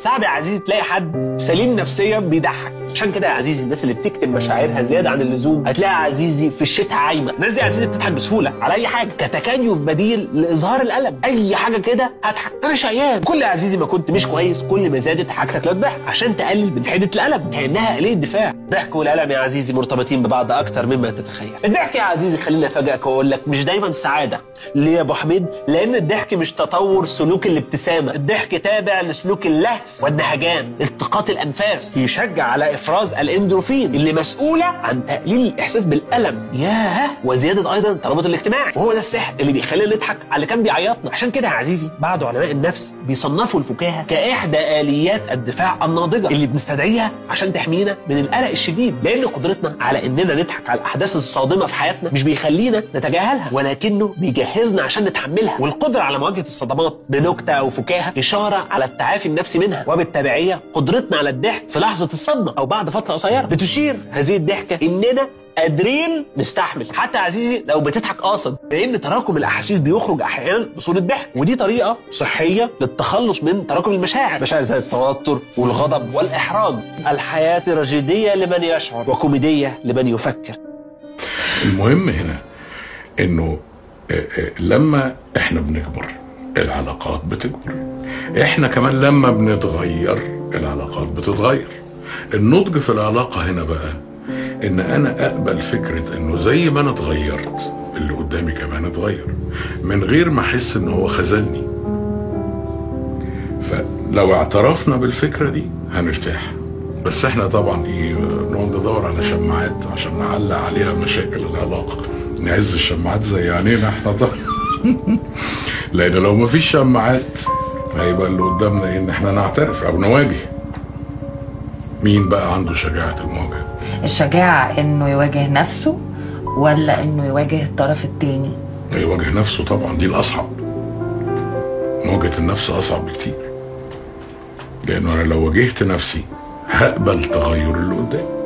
صعب يا عزيزي تلاقي حد سليم نفسيا بيضحك. عشان كده يا عزيزي الناس اللي بتكتم مشاعرها زياده عن اللزوم هتلاقي يا عزيزي في الشتاء عايمه. الناس دي يا عزيزي بتضحك بسهوله على اي حاجه كتكيف بديل لاظهار الالم. اي حاجه كده هضحك، انا شقيان. كل يا عزيزي ما كنت مش كويس كل ما زادت حاجتك للضحك عشان تقلل من حده الالم، كانها آلية دفاع. الضحك والالم يا عزيزي مرتبطين ببعض اكتر مما تتخيل. الضحك يا عزيزي خليني افاجئك واقول لك مش دايما سعاده. ليه يا ابو حميد؟ لان الضحك مش تطور سلوك الابتسامه، الضحك تابع لسلوك اللهف والنهجان، التقاط الانفاس، يشجع على افراز الاندروفين اللي مسؤوله عن تقليل الاحساس بالالم ياه وزياده ايضا الترابط الاجتماعي، وهو ده السحر اللي بيخلينا نضحك على اللي كان بيعيطنا. عشان كده يا عزيزي بعض علماء النفس بيصنفوا الفكاهه كاحدى اليات الدفاع الناضجه اللي بنستدعيها عشان تحمينا من القلق الشديد، لان قدرتنا على اننا نضحك على الاحداث الصادمه في حياتنا مش بيخلينا نتجاهلها ولكنه بيجهزنا عشان نتحملها. والقدره على مواجهه الصدمات بنكته او فكاهه اشاره على التعافي النفسي منها، وبالتبعيه قدرتنا على الضحك في لحظه الصدمه او بعد فتره قصيره بتشير هذه الضحكه اننا قادرين نستحمل حتى يا عزيزي لو بتضحك قاصد، لان تراكم الاحاسيس بيخرج احيانا بصوره ضحك، ودي طريقه صحيه للتخلص من تراكم المشاعر، مشاعر زي التوتر والغضب والاحراج. الحياه تراجيديه لمن يشعر وكوميديه لمن يفكر. المهم هنا انه لما احنا بنكبر العلاقات بتكبر، احنا كمان لما بنتغير العلاقات بتتغير. النضج في العلاقه هنا بقى ان انا اقبل فكره انه زي ما انا اتغيرت اللي قدامي كمان اتغير من غير ما احس ان هو خذلني. فلو اعترفنا بالفكره دي هنرتاح. بس احنا طبعا نقعد ندور على شماعات عشان نعلق عليها مشاكل العلاقه، نعز الشماعات زي عينينا احنا طبعا لان لو مفيش شماعات هيبقى اللي قدامنا ان احنا نعترف او نواجه. مين بقى عنده شجاعه المواجهه؟ الشجاعة انه يواجه نفسه ولا انه يواجه الطرف التاني؟ يواجه نفسه طبعا، دي الاصعب. مواجهة النفس اصعب بكتير، لانه انا لو واجهت نفسي هقبل تغير اللي قدامي.